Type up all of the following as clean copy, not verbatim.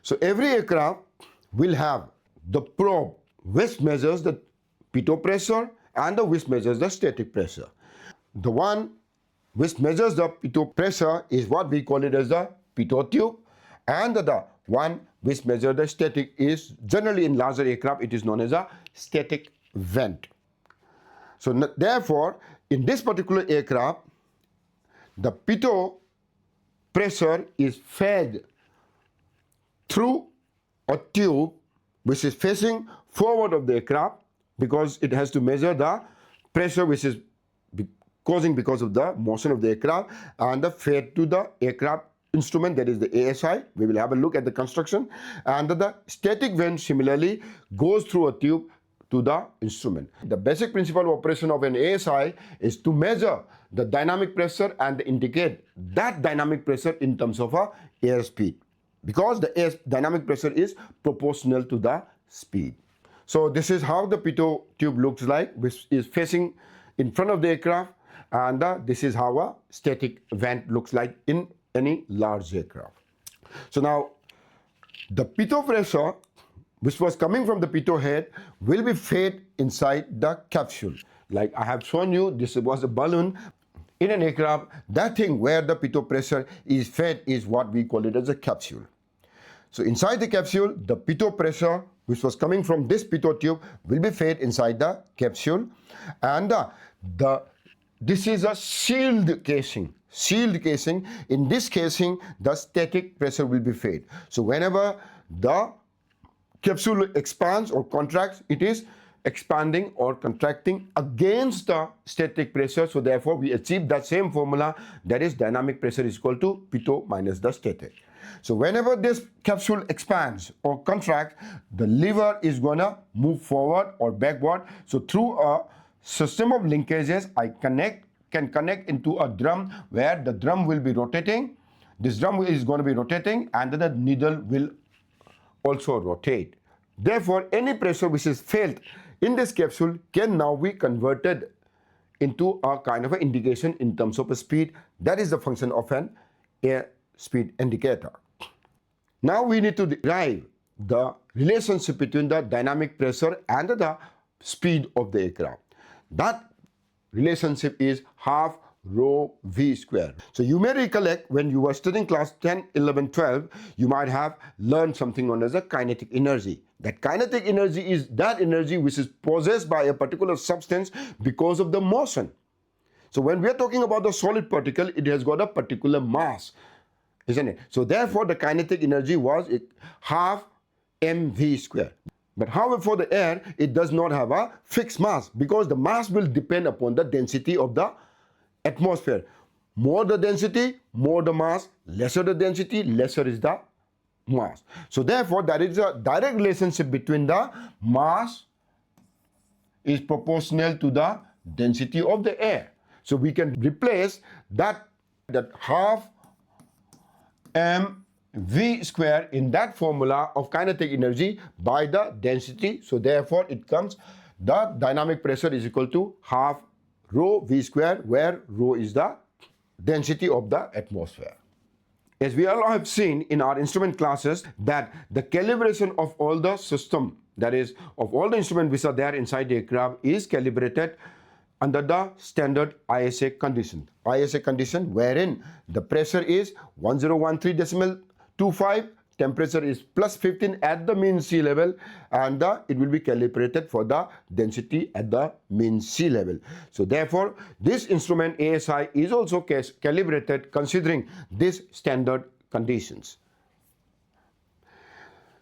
So every aircraft will have the probe which measures the pitot pressure and the which measures the static pressure. The one which measures the pitot pressure is what we call it as the pitot tube, and the one which measures the static is generally in larger aircraft it is known as a static vent. So therefore, in this particular aircraft, the pitot pressure is fed through a tube which is facing forward of the aircraft, because it has to measure the pressure which is causing because of the motion of the aircraft, and the fed to the aircraft instrument, that is the ASI. We will have a look at the construction. And the static vent similarly goes through a tube to the instrument. The basic principle of operation of an ASI is to measure the dynamic pressure and indicate that dynamic pressure in terms of a airspeed, because the dynamic pressure is proportional to the speed. So this is how the pitot tube looks like, which is facing in front of the aircraft, and this is how a static vent looks like in any large aircraft. So now the pitot pressure which was coming from the pitot head will be fed inside the capsule. Like I have shown you, this was a balloon. In an aircraft, that thing where the pitot pressure is fed is what we call it as a capsule. So inside the capsule, the pitot pressure which was coming from this pitot tube will be fed inside the capsule, and this is a sealed casing. Sealed casing. In this casing, the static pressure will be fed. So whenever the capsule expands or contracts, it is expanding or contracting against the static pressure. So therefore, we achieve that same formula, that is dynamic pressure is equal to pitot minus the static. So whenever this capsule expands or contracts, the lever is going to move forward or backward. So through a system of linkages, I can connect into a drum where the drum will be rotating. This drum is going to be rotating, and the needle will also rotate. Therefore, any pressure which is felt in this capsule can now be converted into a kind of an indication in terms of a speed. That is the function of an airspeed indicator. Now we need to derive the relationship between the dynamic pressure and the speed of the aircraft. That relationship is half rho v square. So you may recollect when you were studying class 10, 11, 12, you might have learned something known as a kinetic energy. That kinetic energy is that energy which is possessed by a particular substance because of the motion. So when we are talking about the solid particle, it has got a particular mass, isn't it? So therefore the kinetic energy was half mv square. But however, for the air, it does not have a fixed mass, because the mass will depend upon the density of the atmosphere. More the density, more the mass. Lesser the density, lesser is the mass. So therefore, there is a direct relationship between the mass is proportional to the density of the air. So we can replace that half mv square in that formula of kinetic energy by the density. So therefore, it comes the dynamic pressure is equal to half rho v square, where rho is the density of the atmosphere. As we all have seen in our instrument classes, that the calibration of all the system, that is of all the instruments which are there inside the aircraft, is calibrated under the standard ISA condition. ISA condition wherein the pressure is 1013.25, temperature is plus 15 at the mean sea level, and it will be calibrated for the density at the mean sea level. So therefore, this instrument ASI is also calibrated considering these standard conditions.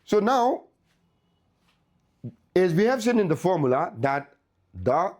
So now, as we have seen in the formula, that the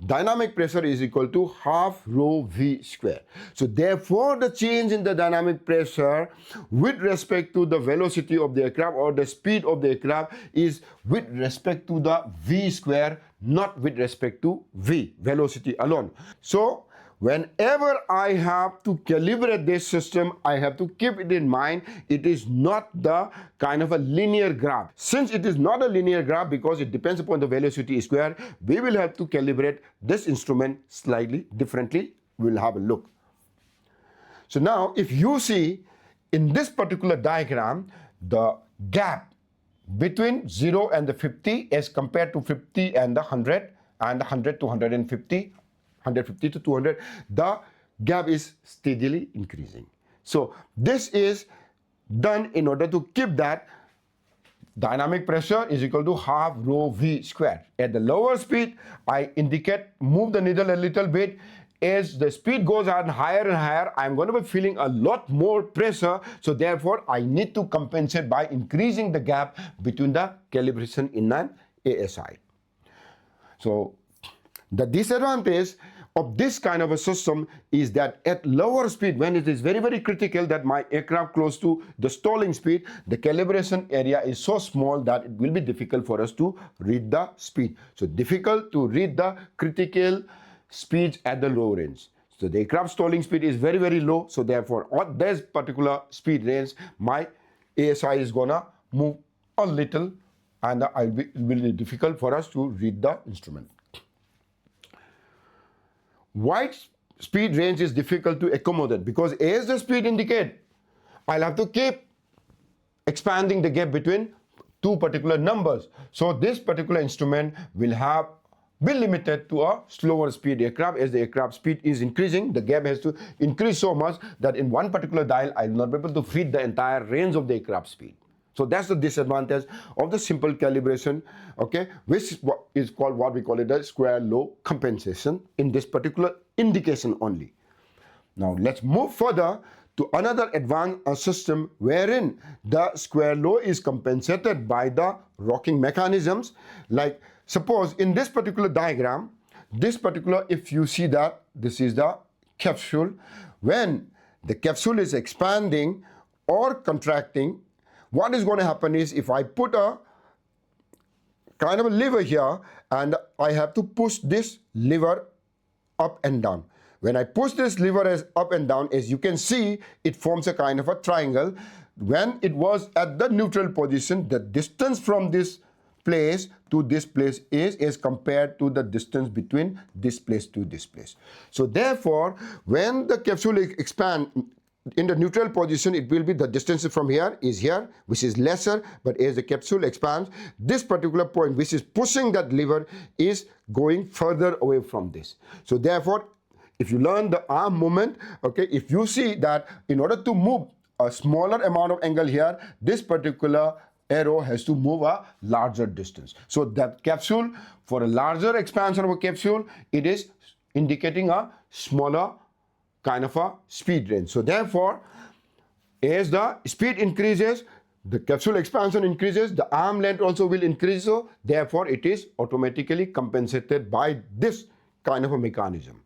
dynamic pressure is equal to half rho v square. So therefore, the change in the dynamic pressure with respect to the velocity of the aircraft or the speed of the aircraft is with respect to the v square, not with respect to v, velocity alone. So whenever I have to calibrate this system, I have to keep it in mind, it is not the kind of a linear graph. Since it is not a linear graph, because it depends upon the velocity square, we will have to calibrate this instrument slightly differently. We will have a look. So now, if you see in this particular diagram, the gap between 0 and the 50 as compared to 50 and the 100 and 100 to 150, 150 to 200, the gap is steadily increasing. So this is done in order to keep that dynamic pressure is equal to half rho v squared. At the lower speed, I indicate move the needle a little bit. As the speed goes on higher and higher, I'm going to be feeling a lot more pressure. So therefore, I need to compensate by increasing the gap between the calibration in an ASI. So the disadvantage of this kind of a system is that at lower speed, when it is very, very critical that my aircraft close to the stalling speed, the calibration area is so small that it will be difficult for us to read the speed. So difficult to read the critical speeds at the low range. So the aircraft stalling speed is very, very low. So therefore, at this particular speed range, my ASI is gonna move a little, and it will be difficult for us to read the instrument. Wide speed range is difficult to accommodate because as the speed indicate, I'll have to keep expanding the gap between two particular numbers. So this particular instrument will be limited to a slower speed aircraft. As the aircraft speed is increasing, the gap has to increase so much that in one particular dial, I will not be able to feed the entire range of the aircraft speed. So that's the disadvantage of the simple calibration, okay, which is called what we call it a square law compensation in this particular indication only. Now let's move further to another advanced system wherein the square law is compensated by the rocking mechanisms. Like suppose in this particular diagram, if you see that this is the capsule, when the capsule is expanding or contracting, what is going to happen is if I put a kind of a lever here and I have to push this lever up and down. When I push this lever as up and down, as you can see, it forms a kind of a triangle. When it was at the neutral position, the distance from this place to this place is as compared to the distance between this place to this place. So therefore, when the capsule expands in the neutral position, it will be the distance from here, which is lesser, but as the capsule expands, this particular point, which is pushing that lever, is going further away from this. So therefore, if you learn the arm movement, okay, if you see that in order to move a smaller amount of angle here, this particular arrow has to move a larger distance. So that capsule, for a larger expansion of a capsule, it is indicating a smaller kind of a speed range. So therefore, as the speed increases, the capsule expansion increases, the arm length also will increase. So therefore, it is automatically compensated by this kind of a mechanism.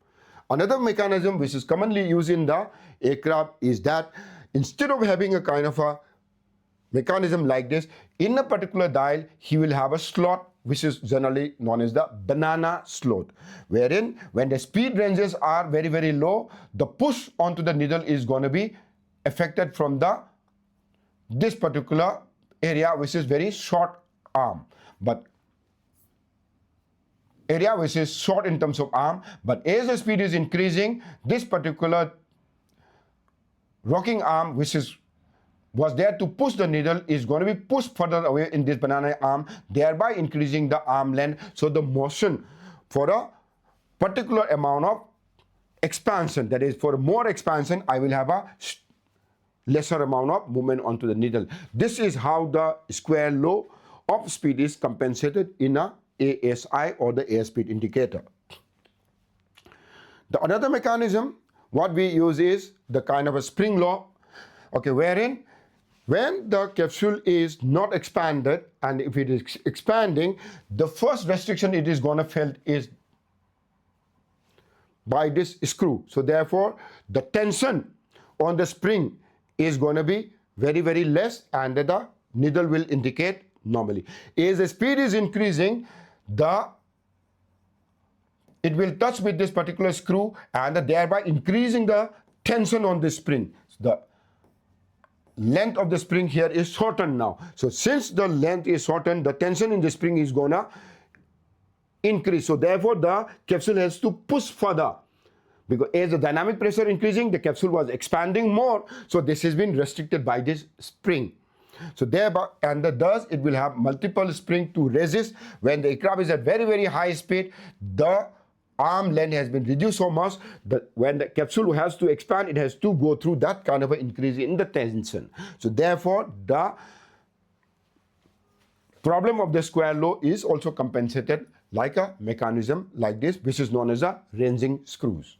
Another mechanism which is commonly used in the aircraft is that instead of having a kind of a mechanism like this, in a particular dial, he will have a slot which is generally known as the banana slot, wherein when the speed ranges are very, very low, the push onto the needle is going to be affected from this particular area which is very short arm, but area which is short in terms of arm, but as the speed is increasing, this particular rocking arm which was there to push the needle is going to be pushed further away in this banana arm, thereby increasing the arm length. So the motion for a particular amount of expansion, that is for more expansion, I will have a lesser amount of movement onto the needle. This is how the square law of speed is compensated in a ASI or the airspeed indicator. The another mechanism what we use is the kind of a spring law, okay, wherein when the capsule is not expanded and if it is expanding, the first restriction it is going to felt is by this screw. So therefore, the tension on the spring is going to be very, very less and the needle will indicate normally. As the speed is increasing, it will touch with this particular screw and thereby increasing the tension on the spring. The length of the spring here is shortened now. So since the length is shortened, the tension in the spring is gonna increase. So therefore, the capsule has to push further. Because as the dynamic pressure increasing, the capsule was expanding more. So this has been restricted by this spring. So thereby, and thus it will have multiple springs to resist. When the aircraft is at very, very high speed, the arm length has been reduced so much that when the capsule has to expand, it has to go through that kind of an increase in the tension. So therefore, the problem of the square low is also compensated like a mechanism like this, which is known as a ranging screws.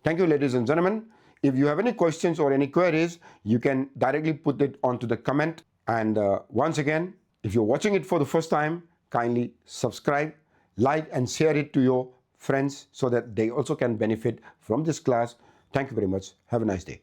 Thank you, ladies and gentlemen. If you have any questions or any queries, you can directly put it onto the comment. And once again, if you're watching it for the first time, kindly subscribe, like, and share it to your friends so that they also can benefit from this class. Thank you very much. Have a nice day.